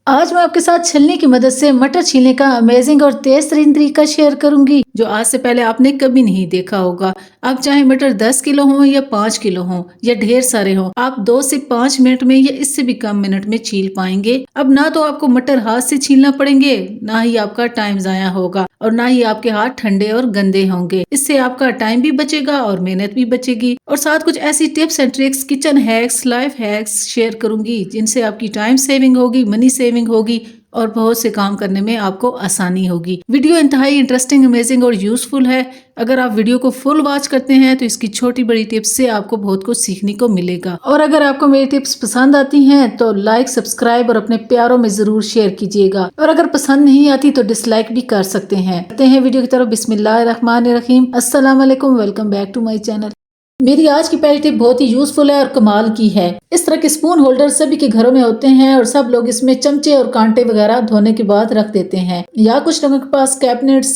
आज मैं आपके साथ छलनी की मदद से मटर छीलने का अमेजिंग और तेज तरीन तरीका शेयर करूंगी जो आज से पहले आपने कभी नहीं देखा होगा। अब चाहे मटर 10 किलो हो या 5 किलो हो या ढेर सारे हो, आप 2 से 5 मिनट में या इससे भी कम मिनट में छील पाएंगे। अब ना तो आपको मटर हाथ से छीलना पड़ेंगे, ना ही आपका टाइम जाया होगा और ना ही आपके हाथ ठंडे और गंदे होंगे। इससे आपका टाइम भी बचेगा और मेहनत भी बचेगी। और साथ कुछ ऐसी tips and tricks, kitchen hacks, life hacks share करूंगी जिनसे आपकी टाइम सेविंग होगी, मनी सेविंग होगी और बहुत से काम करने में आपको आसानी होगी। वीडियो इंतहाई इंटरेस्टिंग, अमेजिंग और यूजफुल है। अगर आप वीडियो को फुल वॉच करते हैं तो इसकी छोटी बड़ी टिप्स से आपको बहुत कुछ सीखने को मिलेगा। और अगर आपको मेरी टिप्स पसंद आती हैं तो लाइक, सब्सक्राइब और अपने प्यारों में जरूर शेयर कीजिएगा। और अगर पसंद नहीं आती तो डिसलाइक भी कर सकते हैं। करते हैं वीडियो की तरफ। बिस्मिल्लाहिर्रहमानिर्रहीम। अस्सलाम वालेकुम, welcome back to my channel. मेरी आज की पहली टिप बहुत ही यूजफुल है और कमाल की है। इस तरह के स्पून होल्डर सभी के घरों में होते हैं और सब लोग इसमें चमचे और कांटे वगैरह धोने के बाद रख देते हैं। या कुछ लोगों के पास कैबिनेट्स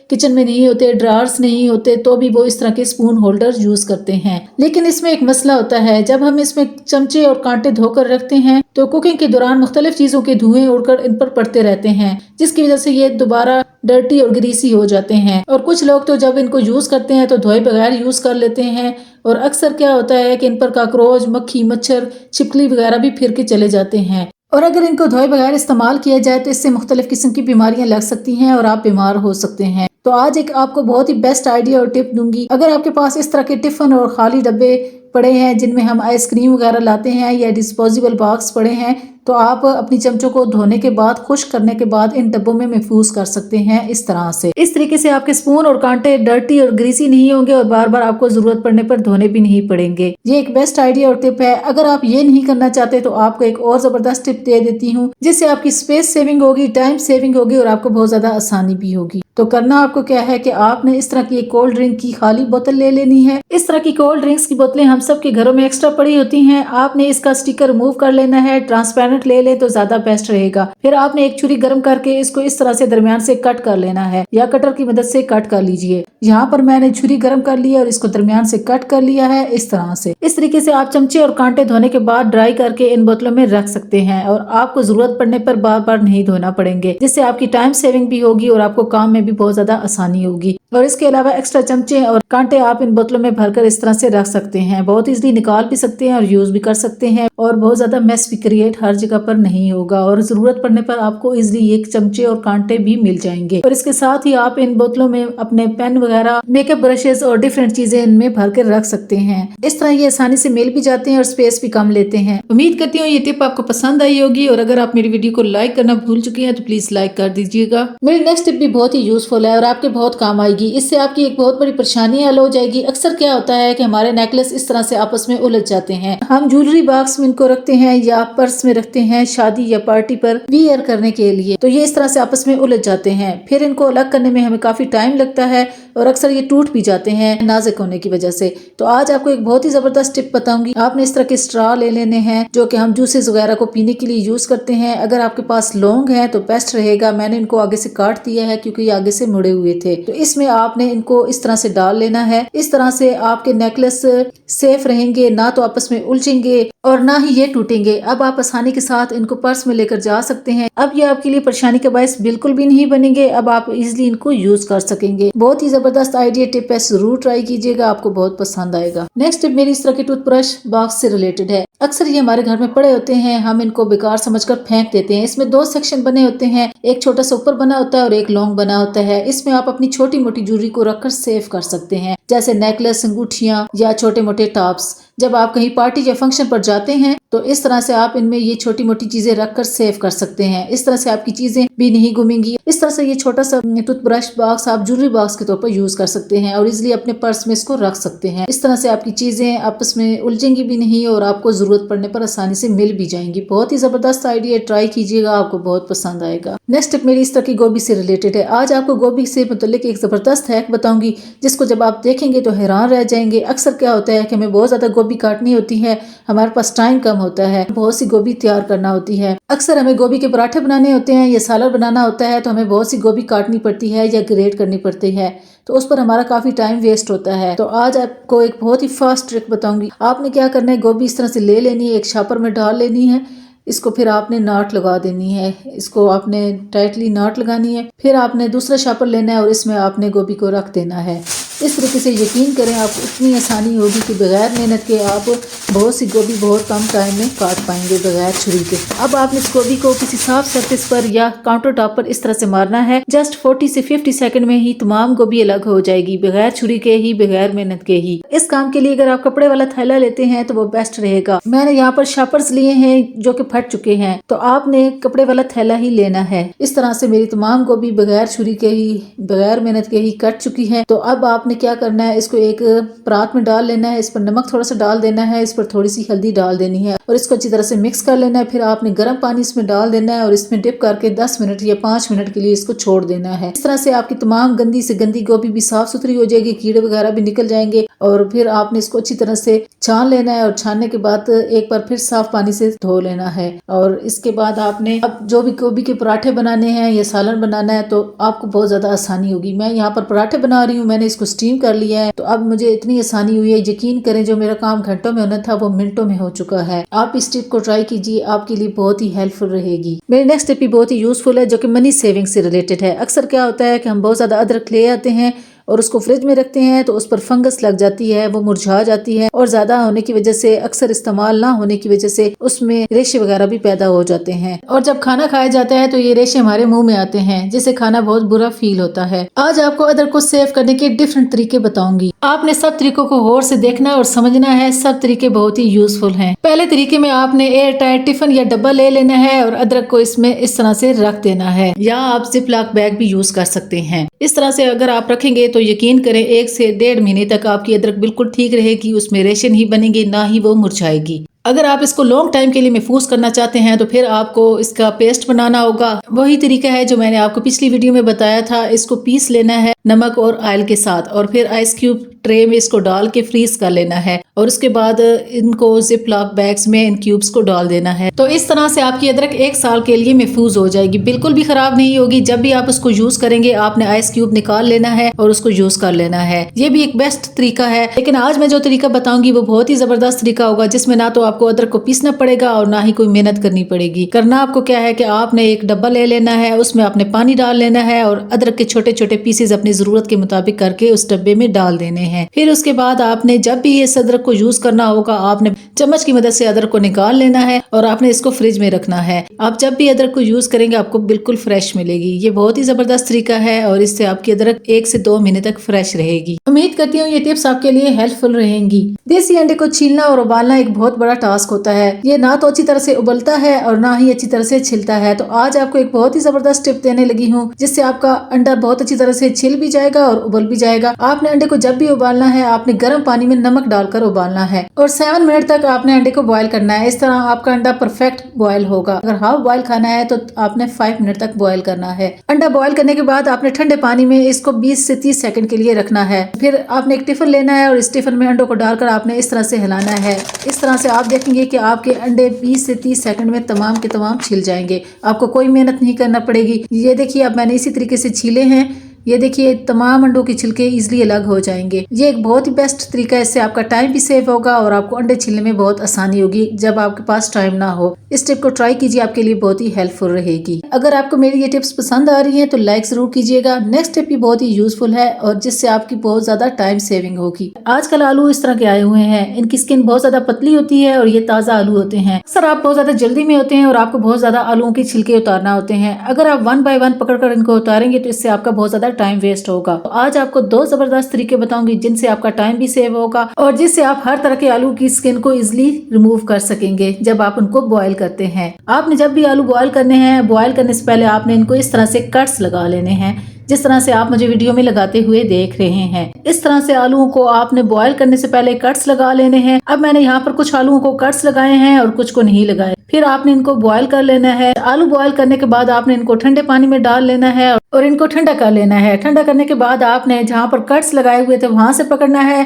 किचन में नहीं होते, ड्रार्स नहीं होते, तो भी वो इस तरह के स्पून होल्डर यूज करते हैं। लेकिन इसमें एक मसला होता है, जब हम इसमें चमचे और कांटे धोकर रखते हैं तो कुकिंग के दौरान मुख्तलिफ चीजों के धुएं उड़कर इन पर पड़ते रहते हैं, जिसकी वजह से ये दोबारा डर्टी और ग्रीसी हो जाते हैं। और कुछ लोग तो जब इनको यूज करते हैं तो धोए बगैर यूज कर लेते हैं और अक्सर क्या होता है कि इन पर काकरोच, मक्खी, मच्छर, छिपकली वगैरह भी फिर के चले जाते हैं। और अगर इनको धोए बगैर इस्तेमाल किया जाए तो इससे मुख्तलिफ किस्म की बीमारियां लग सकती हैं और आप बीमार हो सकते हैं। तो आज एक आपको बहुत ही बेस्ट आइडिया और टिप दूंगी। अगर आपके पास इस तरह के टिफिन और खाली डब्बे पड़े हैं जिनमें हम आइसक्रीम वगैरह लाते हैं या डिस्पोजेबल बॉक्स पड़े हैं, तो आप अपनी चमचों को धोने के बाद, खुश्क करने के बाद इन डब्बों में महफूज कर सकते हैं इस तरह से। इस तरीके से आपके स्पून और कांटे डर्टी और ग्रीसी नहीं होंगे और बार बार आपको जरूरत पड़ने पर धोने भी नहीं पड़ेंगे। ये एक बेस्ट आइडिया और टिप है। अगर आप ये नहीं करना चाहते तो आपको एक और जबरदस्त टिप दे देती हूँ, जिससे आपकी स्पेस सेविंग होगी, टाइम सेविंग होगी और आपको बहुत ज्यादा आसानी भी होगी। तो करना आपको क्या है कि आपने इस तरह की एक कोल्ड ड्रिंक की खाली बोतल ले लेनी है। इस तरह की कोल्ड ड्रिंक्स की बोतलें हम सब के घरों में एक्स्ट्रा पड़ी होती हैं। आपने इसका स्टिकर रिमूव कर लेना है। ट्रांसपेरेंट ले ले तो ज्यादा बेस्ट रहेगा। फिर आपने एक छुरी गर्म करके इसको इस तरह से दरमियान से कट कर लेना है या कटर की मदद से कट कर लीजिए। यहाँ पर मैंने छुरी गर्म कर लिया और इसको दरमियान से कट कर लिया है इस तरह से। इस तरीके से आप चमचे और कांटे धोने के बाद ड्राई करके इन बोतलों में रख सकते हैं और आपको जरूरत पड़ने पर बार बार नहीं धोना पड़ेंगे, जिससे आपकी टाइम सेविंग भी होगी और आपको काम में भी बहुत ज्यादा आसानी होगी। और इसके अलावा एक्स्ट्रा चमचे और कांटे आप इन बोतलों में भरकर इस तरह से रख सकते हैं। बहुत इजीली निकाल भी सकते हैं और यूज भी कर सकते हैं और बहुत ज्यादा मेस भी क्रिएट हर जगह पर नहीं होगा और जरूरत पड़ने पर आपको इजीली एक चमचे और कांटे भी मिल जाएंगे। और इसके साथ ही आप इन बोतलों में अपने पेन वगैरह, मेकअप ब्रशेस और डिफरेंट चीजें इनमें भर कर रख सकते हैं। इस तरह ये आसानी से मिल भी जाते हैं और स्पेस भी कम लेते हैं। उम्मीद करती हूँ ये टिप आपको पसंद आई होगी और अगर आप मेरी वीडियो को लाइक करना भूल चुके हैं तो प्लीज लाइक कर दीजिएगा। मेरी नेक्स्ट टिप भी बहुत ही यूजफुल है और आपके बहुत काम आएगी। इससे आपकी एक बहुत बड़ी परेशानी हल हो जाएगी। अक्सर क्या होता है कि हमारे नेकलेस इस तरह से आपस में उलझ जाते हैं। हम ज्वेलरी बॉक्स में इनको रखते हैं या पर्स में रखते हैं शादी या पार्टी पर वियर करने के लिए, तो ये इस तरह से आपस में उलझ जाते हैं। फिर इनको अलग करने में हमें काफी टाइम लगता है और अक्सर ये टूट भी जाते हैं नाजुक होने की वजह से। तो आज आपको एक बहुत ही जबरदस्त टिप बताऊंगी। आपने इस तरह के स्ट्रॉ ले लेने हैं जो कि हम जूसेस वगैरह को पीने के लिए यूज करते हैं। अगर आपके पास लौंग है तो बेस्ट रहेगा। मैंने इनको आगे से काट दिया है क्योंकि ये आगे से मुड़े हुए थे। तो इसमें आपने इनको इस तरह से डाल लेना है। इस तरह से आपके नेकलेस सेफ रहेंगे, ना तो आपस में उलझेंगे और ना ही ये टूटेंगे। अब आप आसानी के साथ इनको पर्स में लेकर जा सकते हैं। अब ये आपके लिए परेशानी का बायस बिल्कुल भी नहीं बनेंगे। अब आप इजीली इनको यूज कर सकेंगे। बहुत ही जबरदस्त आइडिया टिप है, जरूर ट्राई कीजिएगा, आपको बहुत पसंद आएगा। नेक्स्ट टिप मेरी इस तरह की टूथब्रश बॉक्स से रिलेटेड है। अक्सर ये हमारे घर में पड़े होते हैं, हम इनको बेकार समझकर फेंक देते हैं। इसमें 2 सेक्शन बने होते हैं, एक छोटा सा ऊपर बना होता है और एक लॉन्ग बना होता है। इसमें आप अपनी छोटी मोटी ज्वेलरी को रखकर सेव कर सकते हैं, जैसे नेकलेस, अंगूठियां या छोटे मोटे टॉप्स। जब आप कहीं पार्टी या फंक्शन पर जाते हैं तो इस तरह से आप इनमें ये छोटी मोटी चीजें रखकर सेव कर सकते हैं। इस तरह से आपकी चीजें भी नहीं घूमेंगी। इस तरह से ये छोटा सा टूथब्रश बॉक्स आप ज्वेलरी बॉक्स के तौर पर यूज कर सकते हैं और इजिली अपने पर्स में इसको रख सकते हैं। इस तरह से आपकी चीजें आपस में उलझेंगी भी नहीं और आपको जरूरत पड़ने पर आसानी से मिल भी जाएंगी। बहुत ही जबरदस्त आइडिया, ट्राई कीजिएगा, आपको बहुत पसंद आएगा। नेक्स्ट टिप मेरी इस तरह की गोभी से रिलेटेड है। आज आपको गोभी से मुतल्लिक एक जबरदस्त हैक बताऊंगी जिसको जब आप देखेंगे तो हैरान रह जाएंगे। अक्सर क्या होता है कि हमें बहुत ज्यादा गोभी काटनी होती है, हमारे पास टाइम कम होता है, बहुत सी गोभी तैयार करना होती है। अक्सर हमें गोभी के पराठे बनाने होते हैं या सालन बनाना होता है तो हमें बहुत सी गोभी काटनी पड़ती है या ग्रेट करनी पड़ती है, तो उस पर हमारा काफी टाइम वेस्ट होता है। तो आज आपको एक बहुत ही फास्ट ट्रिक बताऊंगी। आपने क्या करना है, गोभी इस तरह से ले लेनी है, एक छापर में डाल लेनी है। इसको फिर आपने नाट लगा देनी है, इसको आपने टाइटली नाट लगानी है। फिर आपने दूसरा शापर लेना है और इसमें आपने गोभी को रख देना है। इस तरीके से यकीन करें आप इतनी आसानी होगी कि बगैर मेहनत के आप बहुत सी गोभी बहुत कम टाइम में काट पाएंगे बगैर छुरी के। अब आपने इस गोभी को किसी साफ सरफेस पर या काउंटर टॉप पर इस तरह से मारना है, जस्ट 40 से 50 सेकंड में ही तमाम गोभी अलग हो जाएगी, बगैर छुरी के ही, बगैर मेहनत के ही। इस काम के लिए अगर आप कपड़े वाला थैला लेते हैं तो वो बेस्ट रहेगा। मैंने यहाँ पर शापर्स लिए हैं जो कि फट चुके हैं, तो आपने कपड़े वाला थैला ही लेना है। इस तरह से मेरी तमाम गोभी बगैर छुरी के ही, बगैर मेहनत के ही कट चुकी है। तो अब आपने क्या करना है, इसको एक परात में डाल लेना है, इस पर नमक थोड़ा सा डाल देना है, इस पर थोड़ी सी हल्दी डाल देनी है और इसको अच्छी तरह से मिक्स कर लेना है। फिर आपने गर्म पानी इसमें डाल देना है और इसमें डिप करके 10 मिनट या 5 मिनट के लिए इसको छोड़ देना है। इस तरह से आपकी तमाम गंदी से गंदी गोभी भी साफ सुथरी हो जाएगी, कीड़े वगैरह भी निकल जाएंगे। और फिर आपने इसको अच्छी तरह से छान लेना है और छानने के बाद एक बार फिर साफ पानी से धो लेना है। और इसके बाद आपने अब जो भी गोभी के पराठे बनाने हैं या सालन बनाना है तो आपको बहुत ज्यादा आसानी होगी। मैं यहाँ पर पराठे बना रही हूँ, मैंने इसको स्टीम कर लिया है, तो अब मुझे इतनी आसानी हुई है, यकीन करें जो मेरा काम घंटों में होना था वो मिनटों में हो चुका है। आप इस टिप को ट्राई कीजिए, आपके लिए बहुत ही हेल्पफुल रहेगी। मेरी नेक्स्ट टिप भी बहुत ही यूजफुल है जो कि मनी सेविंग से रिलेटेड है। अक्सर क्या होता है कि हम बहुत ज्यादा अदरक ले आते हैं और उसको फ्रिज में रखते हैं तो उस पर फंगस लग जाती है, वो मुरझा जाती है और ज्यादा होने की वजह से, अक्सर इस्तेमाल ना होने की वजह से उसमें रेशे वगैरह भी पैदा हो जाते हैं और जब खाना खाया जाता है तो ये रेशे हमारे मुंह में आते हैं जिससे खाना बहुत बुरा फील होता है। आज आपको अदरक को सेव करने के डिफरेंट तरीके बताऊंगी। आपने सब तरीकों को गौर से देखना और समझना है, सब तरीके बहुत ही यूजफुल हैं। पहले तरीके में आपने एयर टाइट टिफिन या डब्बा ले लेना है और अदरक को इसमें इस तरह से रख देना है, या आप जिपलॉक बैग भी यूज कर सकते हैं। इस तरह से अगर आप रखेंगे तो यकीन करें 1 से 1.5 महीने तक आपकी अदरक बिल्कुल ठीक रहेगी, उसमें रेशे नहीं बनेंगे, ना ही वो मुरझाएगी। अगर आप इसको लॉन्ग टाइम के लिए महफूज करना चाहते हैं तो फिर आपको इसका पेस्ट बनाना होगा। वही तरीका है जो मैंने आपको पिछली वीडियो में बताया था। इसको पीस लेना है नमक और ऑयल के साथ और फिर आइस क्यूब ट्रे में इसको डाल के फ्रीज कर लेना है और उसके बाद इनको जिप लॉक बैग्स में इन क्यूब्स को डाल देना है। तो इस तरह से आपकी अदरक 1 साल के लिए महफूज हो जाएगी, बिल्कुल भी खराब नहीं होगी। जब भी आप उसको यूज करेंगे आपने आइस क्यूब निकाल लेना है और उसको यूज कर लेना है। ये भी एक बेस्ट तरीका है, लेकिन आज मैं जो तरीका बताऊंगी वो बहुत ही जबरदस्त तरीका होगा जिसमें ना तो आपको अदरक को पीसना पड़ेगा और ना ही कोई मेहनत करनी पड़ेगी। करना आपको क्या है कि आपने एक डब्बा ले लेना है, उसमें आपने पानी डाल लेना है और अदरक के छोटे छोटे पीसेज अपनी जरूरत के मुताबिक करके उस डब्बे में डाल देने हैं। फिर उसके बाद आपने जब भी इस अदरक को यूज करना होगा आपने चम्मच की मदद से अदरक को निकाल लेना है और आपने इसको फ्रिज में रखना है। आप जब भी अदरक को यूज करेंगे आपको बिल्कुल फ्रेश मिलेगी। ये बहुत ही जबरदस्त तरीका है और इससे आपकी अदरक 1 से 2 महीने तक फ्रेश रहेगी। उम्मीद करती हूँ ये टिप्स आपके लिए हेल्पफुल रहेंगी। देसी अंडे को छीलना और उबालना एक बहुत बड़ा टास्क होता है। ये ना तो अच्छी तरह से उबलता है और ना ही अच्छी तरह से छिलता है। तो आज आपको एक बहुत ही जबरदस्त टिप देने लगी हूँ जिससे आपका अंडा बहुत अच्छी तरह से छिल भी जाएगा और उबल भी जाएगा। आपने अंडे को जब भी उबालना है आपने गर्म पानी में नमक डालकर उबालना है और 7 मिनट तक आपने अंडे को बॉयल करना है। इस तरह आपका अंडा परफेक्ट बॉयल होगा। अगर हाफ बॉयल खाना है तो आपने 5 मिनट तक बॉयल करना है। अंडा बॉयल करने के बाद आपने ठंडे पानी में इसको 20 से 30 सेकंड के लिए रखना है। फिर आपने एक टिफिन लेना है और इस टिफिन में अंडों को डालकर आपने इस तरह से हिलाना है। इस तरह से आप देखेंगे कि आपके अंडे 20 से 30 सेकंड में तमाम के तमाम छिल जाएंगे। आपको कोई मेहनत नहीं करना पड़ेगी। ये देखिए अब मैंने इसी तरीके से छीले हैं। ये देखिए तमाम अंडों के छिलके इजीली अलग हो जाएंगे। ये एक बहुत ही बेस्ट तरीका है, इससे आपका टाइम भी सेव होगा और आपको अंडे छीलने में बहुत आसानी होगी जब आपके पास टाइम ना हो। इस टिप को ट्राई कीजिए, आपके लिए बहुत ही हेल्पफुल रहेगी। अगर आपको मेरी ये टिप्स पसंद आ रही हैं तो लाइक जरूर कीजिएगा। नेक्स्ट टिप भी बहुत ही यूजफुल है और जिससे आपकी बहुत ज्यादा टाइम सेविंग होगी। आजकल आलू इस तरह के आए हुए हैं, इनकी स्किन बहुत ज्यादा पतली होती है और ये ताजा आलू होते हैं। सर आप बहुत ज्यादा जल्दी में होते हैं और आपको बहुत ज्यादा आलूओं के छिलके उतारना होते हैं। अगर आप 1 बाय 1 पकड़कर इनको उतारेंगे तो इससे आपका बहुत ज्यादा टाइम वेस्ट होगा। तो आज आपको 2 जबरदस्त तरीके बताऊंगी जिनसे आपका टाइम भी सेव होगा और जिससे आप हर तरह के आलू की स्किन को इजिली रिमूव कर सकेंगे जब आप उनको बॉयल करते हैं। आपने जब भी आलू बॉयल करने हैं, बॉयल करने से पहले आपने इनको इस तरह से कट्स लगा लेने हैं जिस तरह से आप मुझे वीडियो में लगाते हुए देख रहे हैं। इस तरह से आलूओं को आपने बॉयल करने से पहले कट्स लगा लेने हैं। अब मैंने यहाँ पर कुछ आलूओं को कट्स लगाए हैं और कुछ को नहीं लगाए। फिर आपने इनको बॉयल कर लेना है। आलू बॉयल करने के बाद आपने इनको ठंडे पानी में डाल लेना है और इनको ठंडा कर लेना है। ठंडा करने के बाद आपने जहाँ पर कट्स लगाए हुए थे वहां से पकड़ना है।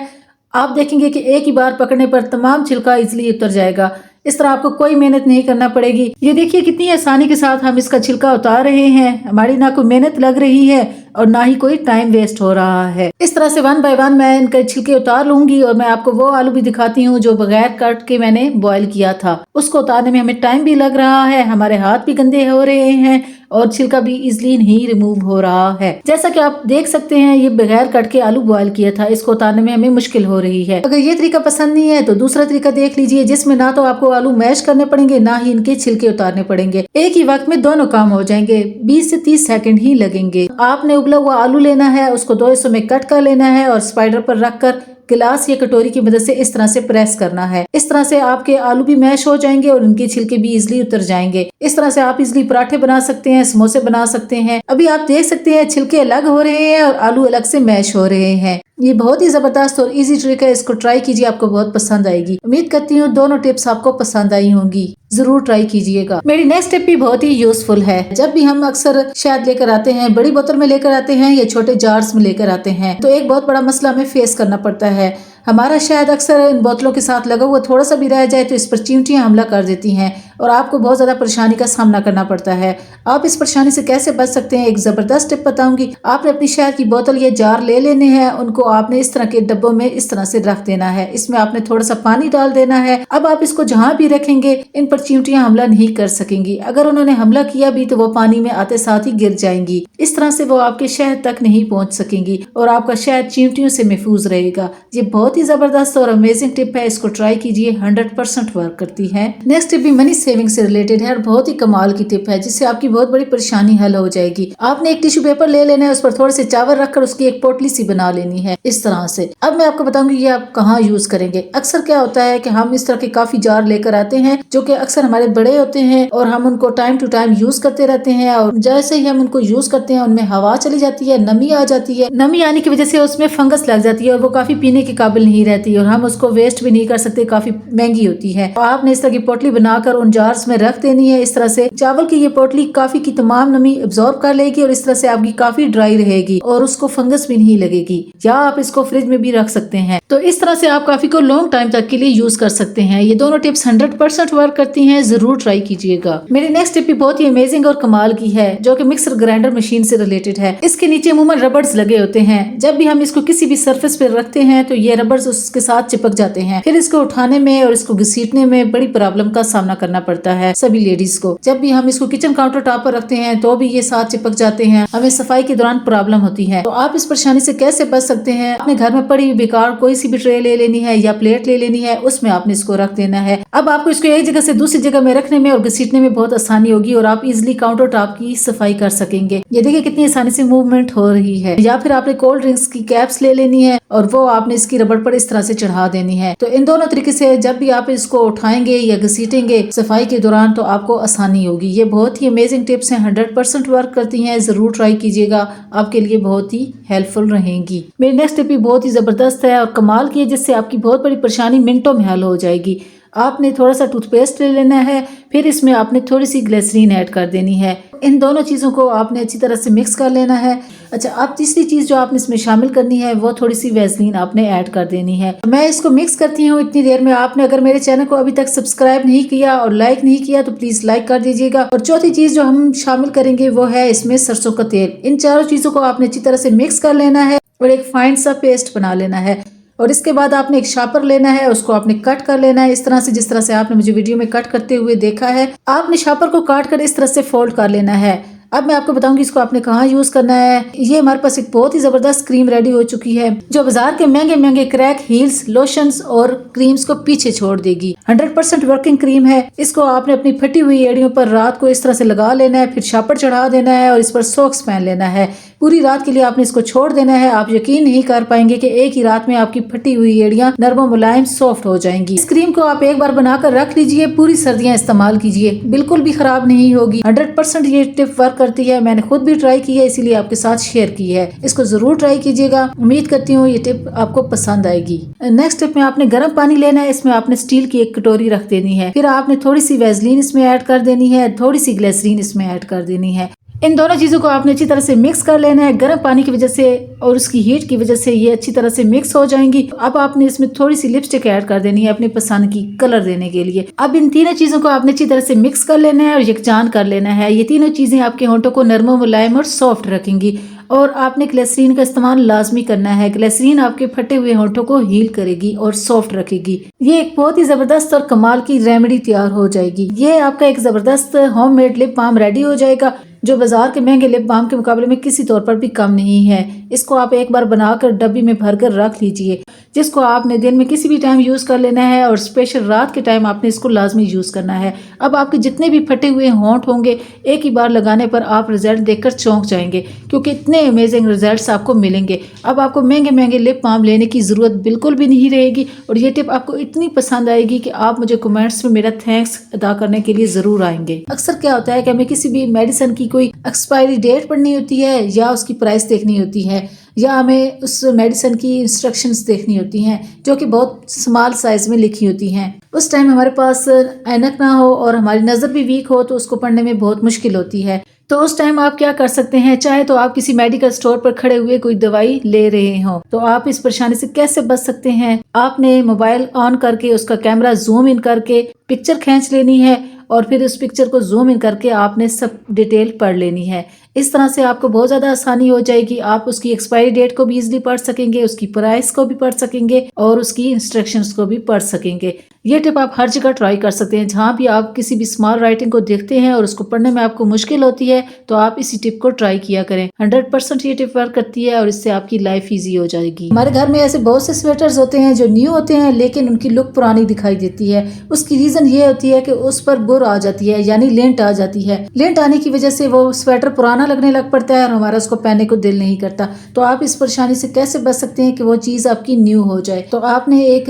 आप देखेंगे कि एक ही बार पकड़ने पर तमाम छिलका इजिली उतर जाएगा। इस तरह आपको कोई मेहनत नहीं करना पड़ेगी। ये देखिए कितनी आसानी के साथ हम इसका छिलका उतार रहे हैं। हमारी ना कोई मेहनत लग रही है और ना ही कोई टाइम वेस्ट हो रहा है। इस तरह से 1 बाय 1 मैं इनके छिलके उतार लूंगी और मैं आपको वो आलू भी दिखाती हूँ जो बगैर कट के मैंने बॉईल किया था। उसको उतारने में हमें टाइम भी लग रहा है, हमारे हाथ भी गंदे हो रहे हैं और छिलका भी इजिली नहीं रिमूव हो रहा है। जैसा कि आप देख सकते हैं ये बगैर कट के आलू बॉईल किया था, इसको उतारने में हमें मुश्किल हो रही है। अगर ये तरीका पसंद नहीं है तो दूसरा तरीका देख लीजिए, जिसमें ना तो आपको आलू मैश करने पड़ेंगे ना ही इनके छिलके उतारने पड़ेंगे। एक ही वक्त में दोनों काम हो जाएंगे, 20 से 30 सेकंड ही लगेंगे। आपने उबला हुआ आलू लेना है, उसको 2 हिस्सों में कट कर लेना है और स्पाइडर पर रखकर गिलास या कटोरी की मदद से इस तरह से प्रेस करना है। इस तरह से आपके आलू भी मैश हो जाएंगे और उनके छिलके भी इजिली उतर जाएंगे। इस तरह से आप इजिली पराठे बना सकते हैं, समोसे बना सकते हैं। अभी आप देख सकते हैं छिलके अलग हो रहे हैं और आलू अलग से मैश हो रहे हैं। ये बहुत ही जबरदस्त और इजी ट्रिक है, इसको ट्राई कीजिए, आपको बहुत पसंद आएगी। उम्मीद करती हूँ दोनों टिप्स आपको पसंद आई होंगी, जरूर ट्राई कीजिएगा। मेरी नेक्स्ट टिप भी बहुत ही यूजफुल है। जब भी हम अक्सर शहद लेकर आते हैं, बड़ी बोतल में लेकर आते हैं या छोटे जार्स में लेकर आते हैं, तो एक बहुत बड़ा मसला हमें फेस करना पड़ता है। हमारा शहद अक्सर इन बोतलों के साथ लगा हुआ थोड़ा सा भी रह जाए तो इस पर चींटियां हमला कर देती हैं और आपको बहुत ज्यादा परेशानी का सामना करना पड़ता है। आप इस परेशानी से कैसे बच सकते हैं, एक जबरदस्त टिप बताऊंगी। आपने अपनी शहद की बोतल या जार ले लेने हैं, उनको आपने इस तरह के डब्बों में इस तरह से रख देना है। इसमें आपने थोड़ा सा पानी डाल देना है। अब आप इसको जहां भी रखेंगे इन पर चींटियां हमला नहीं कर सकेंगी। अगर उन्होंने हमला किया भी तो वो पानी में आते साथ ही गिर जाएंगी। इस तरह से वो आपके शहद तक नहीं पहुंच सकेंगी और आपका शहद चींटियों से महफूज रहेगा। ये बहुत ही जबरदस्त और अमेजिंग टिप है, इसको ट्राई कीजिए, 100% वर्क करती है। नेक्स्ट टिप भी मनी सेविंग से रिलेटेड है और बहुत ही कमाल की टिप है, जिससे आपकी बहुत बड़ी परेशानी हल हो जाएगी। आपने एक टिश्यू पेपर ले लेना है, उस पर थोड़े से चावल रखकर उसकी एक पोटली सी बना लेनी है इस तरह से। अब मैं आपको बताऊंगी ये आप कहाँ यूज करेंगे। अक्सर क्या होता है कि हम इस तरह के काफी जार लेकर आते हैं जो कि अक्सर हमारे बड़े होते हैं और हम उनको टाइम टू टाइम यूज करते रहते हैं और जैसे ही हम उनको यूज करते हैं उनमें हवा चली जाती है, नमी आ जाती है। नमी आने की वजह से उसमें फंगस लग जाती है और वो काफी पीने के काबिल नहीं रहती और हम उसको वेस्ट भी नहीं कर सकते, काफी महंगी होती है। तो आपने इस तरह की पोटली बनाकर उन जार्स में रख देनी है। इस तरह से चावल की ये पोटली काफी की तमाम नमी एब्जॉर्ब कर लेगी और इस तरह से आपकी काफी ड्राई रहेगी और उसको फंगस भी नहीं लगेगी। या आप इसको फ्रिज में भी रख सकते हैं। तो इस तरह से आप काफी को लॉन्ग टाइम तक के लिए यूज कर सकते हैं। ये दोनों टिप्स 100% वर्क करती हैं, जरूर ट्राई कीजिएगा। मेरी नेक्स्ट टिप भी बहुत ही अमेजिंग और कमाल की है, जो कि मिक्सर ग्राइंडर मशीन से रिलेटेड है। इसके नीचे अमूमन रबर्स लगे होते हैं। जब भी हम इसको किसी भी सरफेस पे रखते हैं तो ये रबर्स उसके साथ चिपक जाते हैं। फिर इसको उठाने में और इसको घसीटने में बड़ी प्रॉब्लम का सामना करना पड़ता है सभी लेडीज को। जब भी हम इसको किचन काउंटर टॉप पर रखते हैं तो भी ये साथ चिपक जाते हैं, हमें सफाई के दौरान प्रॉब्लम होती है। तो आप इस परेशानी से कैसे बच सकते हैं? अपने घर में पड़ी बेकार कोई सी भी ट्रे ले लेनी है या प्लेट ले लेनी है, उसमें आपने इसको रख देना है। अब आपको इसको एक जगह से दूसरी जगह में रखने में और घसीटने में बहुत आसानी होगी और आप इजिली काउंटर टॉप की सफाई कर सकेंगे। ये देखिए कितनी आसानी से मूवमेंट हो रही है। या फिर आपने कोल्ड ड्रिंक्स की कैप्स ले लेनी है और वो आपने इसकी रबड़ पर इस तरह से चढ़ा देनी है। तो इन दोनों तरीके से जब भी आप इसको उठाएंगे या घसीटेंगे सफाई के दौरान तो आपको आसानी होगी। ये बहुत ही अमेजिंग टिप्स हैं, 100% वर्क करती हैं, जरूर ट्राई कीजिएगा, आपके लिए बहुत ही हेल्पफुल रहेंगी। मेरी नेक्स्ट टिप भी बहुत ही जबरदस्त है और कमाल की है, जिससे आपकी बहुत बड़ी परेशानी मिनटों में हल हो जाएगी। आपने थोड़ा सा टूथपेस्ट ले लेना है, फिर इसमें आपने थोड़ी सी ग्लिसरीन ऐड कर देनी है। इन दोनों चीज़ों को आपने अच्छी तरह से मिक्स कर लेना है। अच्छा, अब तीसरी चीज़ जो आपने इसमें शामिल करनी है वो थोड़ी सी वैसलीन आपने ऐड कर देनी है। मैं इसको मिक्स करती हूँ इतनी देर में। आपने अगर मेरे चैनल को अभी तक सब्सक्राइब नहीं किया और लाइक नहीं किया तो प्लीज़ लाइक कर दीजिएगा। और चौथी चीज़ जो हम शामिल करेंगे वो है इसमें सरसों का तेल। इन चारों चीज़ों को आपने अच्छी तरह से मिक्स कर लेना है और एक फाइन सा पेस्ट बना लेना है। और इसके बाद आपने एक शापर लेना है, उसको आपने कट कर लेना है इस तरह से, जिस तरह से आपने मुझे वीडियो में कट करते हुए देखा है। आपने शापर को काट कर इस तरह से फोल्ड कर लेना है। अब मैं आपको बताऊंगी इसको आपने कहाँ यूज करना है। ये हमारे पास एक बहुत ही जबरदस्त क्रीम रेडी हो चुकी है, जो बाजार के महंगे महंगे क्रैक हील्स, लोशंस और क्रीम्स को पीछे छोड़ देगी। 100% वर्किंग क्रीम है। इसको आपने अपनी फटी हुई एड़ियों पर रात को इस तरह से लगा लेना है, फिर शापर चढ़ा देना है और इस पर सॉक्स पहन लेना है। पूरी रात के लिए आपने इसको छोड़ देना है। आप यकीन नहीं कर पाएंगे कि एक ही रात में आपकी फटी हुई एड़ियां नरम मुलायम सॉफ्ट हो जाएंगी। इस क्रीम को आप एक बार बनाकर रख लीजिए, पूरी सर्दियां इस्तेमाल कीजिए, बिल्कुल भी खराब नहीं होगी। 100% ये टिप वर्क करती है। मैंने खुद भी ट्राई की है, इसीलिए आपके साथ शेयर की है। इसको जरूर ट्राई कीजिएगा। उम्मीद करती हूँ ये टिप आपको पसंद आएगी। नेक्स्ट टिप में आपने गर्म पानी लेना है, इसमें आपने स्टील की एक कटोरी रख देनी है। फिर आपने थोड़ी सी वैसलीन इसमें ऐड कर देनी है, थोड़ी सी ग्लिसरीन इसमें ऐड कर देनी है। इन दोनों चीज़ों को आपने अच्छी तरह से मिक्स कर लेना है। गर्म पानी की वजह से और उसकी हीट की वजह से ये अच्छी तरह से मिक्स हो जाएंगी। अब आपने इसमें थोड़ी सी लिपस्टिक ऐड कर देनी है अपनी पसंद की कलर देने के लिए। अब इन तीनों चीज़ों को आपने अच्छी तरह से मिक्स कर लेना है और यकजान कर लेना है। ये तीनों चीज़ें आपके होंठों को नरम मुलायम और सॉफ्ट रखेंगी और आपने ग्लिसरीन का इस्तेमाल लाजमी करना है। ग्लिसरीन आपके फटे हुए होंठों को हील करेगी और सॉफ्ट रखेगी। ये एक बहुत ही जबरदस्त और कमाल की रेमेडी तैयार हो जाएगी। ये आपका एक जबरदस्त होममेड लिप बाम रेडी हो जाएगा, जो बाजार के महंगे लिप बाम के मुकाबले में किसी तौर पर भी कम नहीं है। इसको आप एक बार बनाकर डब्बी में भरकर रख लीजिए, जिसको आपने दिन में किसी भी टाइम यूज कर लेना है और स्पेशल रात के टाइम आपने इसको लाजमी यूज करना है। अब आपके जितने भी फटे हुए होंठ होंगे, एक ही बार लगाने पर आप रिजल्ट देखकर चौंक जाएंगे, क्योंकि इतने अमेजिंग रिजल्ट्स आपको मिलेंगे। अब आपको महंगे महंगे लिप बाम लेने की जरूरत बिल्कुल भी नहीं रहेगी और ये टिप आपको इतनी पसंद आएगी कि आप मुझे कमेंट्स में मेरा थैंक्स अदा करने के लिए जरूर आएंगे। अक्सर क्या होता है कि हमें किसी भी मेडिसिन की कोई एक्सपायरी डेट पढ़नी होती है या उसकी प्राइस देखनी होती है, या हमें उस मेडिसिन की इंस्ट्रक्शंस देखनी होती हैं जो कि बहुत स्मॉल साइज में लिखी होती हैं। उस टाइम हमारे पास ऐनक ना हो और हमारी नज़र भी वीक हो तो उसको पढ़ने में बहुत मुश्किल होती है। तो उस टाइम आप क्या कर सकते हैं, चाहे तो आप किसी मेडिकल स्टोर पर खड़े हुए कोई दवाई ले रहे हो तो आप इस परेशानी से कैसे बच सकते हैं। आपने मोबाइल ऑन करके उसका कैमरा जूम इन करके पिक्चर खींच लेनी है और फिर उस पिक्चर को जूम इन करके आपने सब डिटेल पढ़ लेनी है। इस तरह से आपको बहुत ज़्यादा आसानी हो जाएगी। आप उसकी एक्सपायरी डेट को भी इजीली पढ़ सकेंगे, उसकी प्राइस को भी पढ़ सकेंगे और उसकी इंस्ट्रक्शंस को भी पढ़ सकेंगे। ये टिप आप हर जगह ट्राई कर सकते हैं। जहाँ भी आप किसी भी स्मॉल राइटिंग को देखते हैं और उसको पढ़ने में आपको मुश्किल होती है तो आप इसी टिप को ट्राई किया करें। 100% ये टिप वर्क करती है और इससे आपकी लाइफ ईजी हो जाएगी। हमारे घर में ऐसे बहुत से स्वेटर्स होते हैं जो न्यू होते हैं लेकिन उनकी लुक पुरानी दिखाई देती है। उसकी रीजन ये होती है कि उस पर बुर आ जाती है, यानी लेंट आ जाती है। लेंट आने की वजह से वो स्वेटर पुराना लगने लग पड़ता है और हमारा उसको पहनने को दिल नहीं करता। तो आप इस परेशानी से कैसे बच सकते हैं कि वो चीज़ आपकी न्यू हो जाए। तो आपने एक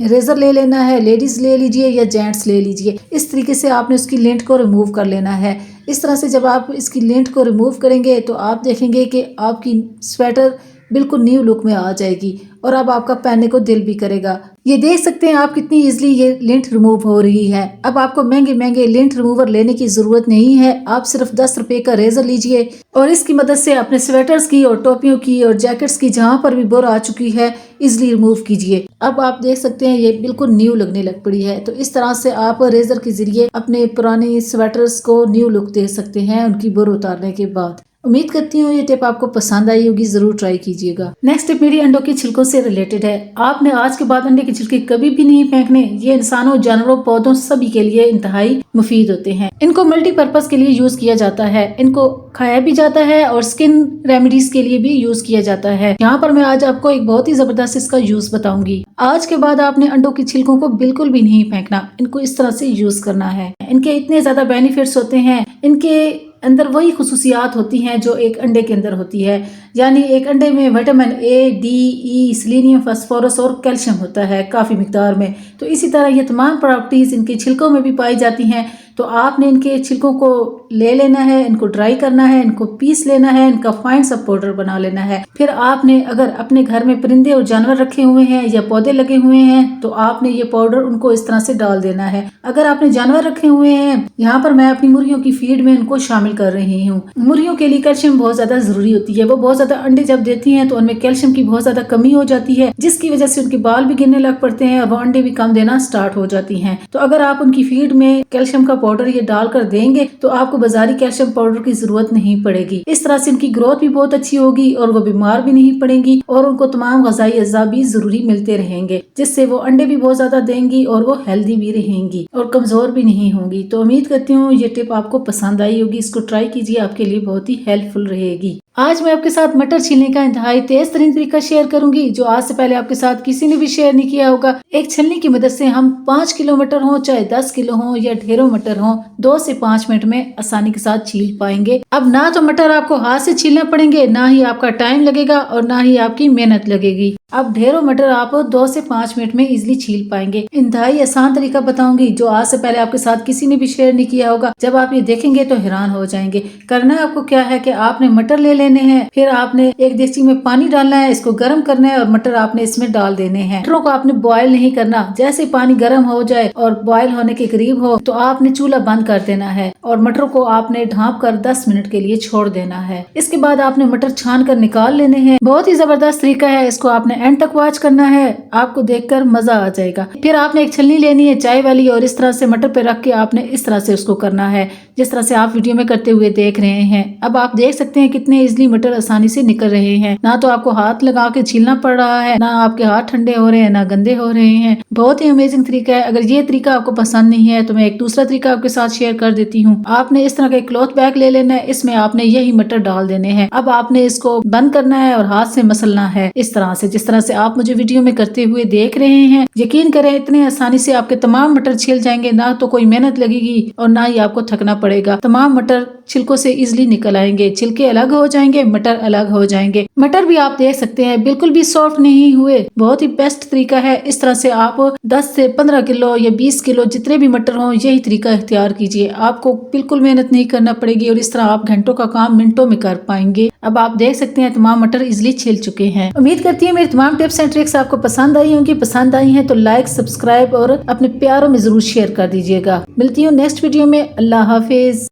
रेजर ले लेना है, लेडीज ले लीजिए या जेंट्स ले लीजिए। इस तरीके से आपने उसकी लेंट को रिमूव कर लेना है। इस तरह से जब आप इसकी लेंट को रिमूव करेंगे तो आप देखेंगे कि आपकी स्वेटर बिल्कुल न्यू लुक में आ जाएगी और अब आपका पहनने को दिल भी करेगा। ये देख सकते हैं आप कितनी इजीली ये लेंट रिमूव हो रही है। अब आपको महंगे महंगे लेंट रिमूवर लेने की जरूरत नहीं है। आप सिर्फ 10 रुपए का रेजर लीजिए और इसकी मदद से अपने स्वेटर्स की और टोपियों की और जैकेट्स की जहाँ पर भी बुर आ चुकी है इजिली रिमूव कीजिए। अब आप देख सकते हैं ये बिल्कुल न्यू लगने लग पड़ी है। तो इस तरह से आप रेजर के जरिए अपने पुराने स्वेटर्स को न्यू लुक दे सकते हैं उनकी बुर उतारने के बाद। उम्मीद करती हूँ ये टिप आपको पसंद आई होगी, जरूर ट्राई कीजिएगा। नेक्स्ट टिप मेरी अंडों के छिलकों से रिलेटेड है। आपने आज के बाद अंडे के छिलके कभी भी नहीं फेंकने। ये इंसानों, जानवरों, पौधों सभी के लिए इंतहाई मुफीद होते हैं। इनको मल्टीपर्पज के लिए यूज किया जाता है। इनको खाया भी जाता है और स्किन रेमेडीज के लिए भी यूज किया जाता है। यहाँ पर मैं आज आपको एक बहुत ही जबरदस्त इसका यूज बताऊंगी। आज के बाद आपने अंडों के छिलकों को बिल्कुल भी नहीं फेंकना, इनको इस तरह से यूज करना है। इनके इतने ज्यादा बेनिफिट्स होते हैं, इनके अंदर वही खुसूसियात होती हैं जो एक अंडे के अंदर होती है। यानी एक अंडे में vitamin A, D, E, selenium, phosphorus और कैल्शियम होता है काफ़ी मिकदार में। तो इसी तरह ये तमाम प्रॉपर्टीज़ इनके छिलकों में भी पाई जाती हैं। तो आपने इनके छिलकों को ले लेना है, इनको ड्राई करना है, इनको पीस लेना है, इनका फाइन सा पाउडर बना लेना है। फिर आपने अगर अपने घर में परिंदे और जानवर रखे हुए हैं या पौधे लगे हुए हैं तो आपने ये पाउडर उनको इस तरह से डाल देना है। अगर आपने जानवर रखे हुए हैं, यहाँ पर मैं अपनी मुर्गियों की फीड में इनको शामिल कर रही हूँ। मुर्गियों के लिए कैल्शियम बहुत ज्यादा जरूरी होती है। वो बहुत ज्यादा अंडे जब देती हैं तो उनमें कैल्शियम की बहुत ज्यादा कमी हो जाती है, जिसकी वजह से उनके बाल भी गिरने लग पड़ते हैं और वो अंडे भी कम देना स्टार्ट हो जाती हैं। तो अगर आप उनकी फीड में कैल्शियम का पाउडर ये डालकर देंगे तो आपको बाजारी कैल्शियम पाउडर की जरूरत नहीं पड़ेगी। इस तरह से इनकी ग्रोथ भी बहुत अच्छी होगी और वो बीमार भी नहीं पड़ेंगी और उनको तमाम ग़िज़ाई अज़्ज़ा भी जरूरी मिलते रहेंगे, जिससे वो अंडे भी बहुत ज्यादा देंगी और वो हेल्दी भी रहेंगी और कमजोर भी नहीं होंगी। तो उम्मीद करती हूँ ये टिप आपको पसंद आई होगी। इसको ट्राई कीजिए, आपके लिए बहुत ही हेल्पफुल रहेगी। आज मैं आपके साथ मटर छीलने का इंतहाई तेज तरीन तरीका शेयर करूंगी जो आज से पहले आपके साथ किसी ने भी शेयर नहीं किया होगा। एक छलनी की मदद से हम 5 किलो मटर हो चाहे 10 किलो हो या ढेरों मटर हो 2 से 5 मिनट में आसानी के साथ छील पाएंगे। अब ना तो मटर आपको हाथ से छीलना पड़ेंगे, ना ही आपका टाइम लगेगा और ना ही आपकी मेहनत लगेगी। अब ढेरों मटर आप 2 से 5 मिनट में इजिली छील पाएंगे। इंतहाई आसान तरीका बताऊंगी जो आज से पहले आपके साथ किसी ने भी शेयर नहीं किया होगा। जब आप ये देखेंगे तो हैरान हो जाएंगे। करना आपको क्या है कि आपने मटर ले लेने हैं, फिर आपने एक देगची में पानी डालना है, इसको गर्म करना है और मटर आपने इसमें डाल देने हैं। मटरों को आपने बॉयल नहीं करना। जैसे पानी गर्म हो जाए और बॉयल होने के करीब हो तो आपने चूल्हा बंद कर देना है और मटरों को आपने ढाँप कर 10 मिनट के लिए छोड़ देना है। इसके बाद आपने मटर छान कर निकाल लेने हैं। बहुत ही जबरदस्त तरीका है। इसको आपने एंड तक वॉच करना है, आपको देखकर मजा आ जाएगा। फिर आपने एक छलनी लेनी है चाय वाली और इस तरह से मटर पे रख के आपने इस तरह से उसको करना है, जिस तरह से आप वीडियो में करते हुए देख रहे हैं। अब आप देख सकते हैं कितने इजिली मटर आसानी से निकल रहे हैं। ना तो आपको हाथ लगा के छीलना पड़ रहा है, ना आपके हाथ ठंडे हो रहे हैं, ना गंदे हो रहे हैं। बहुत ही अमेजिंग तरीका है। अगर ये तरीका आपको पसंद नहीं है तो मैं एक दूसरा तरीका आपके साथ शेयर कर देती हूँ। आपने इस तरह का एक क्लॉथ बैग ले लेना है, इसमें आपने यही मटर डाल देने हैं। अब आपने इसको बंद करना है और हाथ से मसलना है इस तरह से, जिस तरह से आप मुझे वीडियो में करते हुए देख रहे हैं। यकीन करें इतने आसानी से आपके तमाम मटर छिल जाएंगे, ना तो कोई मेहनत लगेगी और ना ही आपको थकना पड़ेगा। तमाम मटर छिलकों से इजिली निकल आएंगे, छिलके अलग हो जाएंगे, मटर अलग हो जाएंगे। मटर भी आप देख सकते हैं बिल्कुल भी सॉफ्ट नहीं हुए। बहुत ही बेस्ट तरीका है। इस तरह से आप 10 से 15 किलो या 20 किलो जितने भी मटर हो यही तरीका इख्तियार कीजिए। आपको बिल्कुल मेहनत नहीं करना पड़ेगी और इस तरह आप घंटों का काम मिनटों में कर पाएंगे। अब आप देख सकते हैं तमाम मटर इजिली छिल चुके हैं। उम्मीद करती हूँ मेरी तमाम टिप्स एंड ट्रिक्स आपको पसंद आई होंगी। पसंद आई हैं तो लाइक, सब्सक्राइब और अपने प्यारों में जरूर शेयर कर दीजिएगा। मिलती हूँ नेक्स्ट वीडियो में। अल्लाह हाफिज।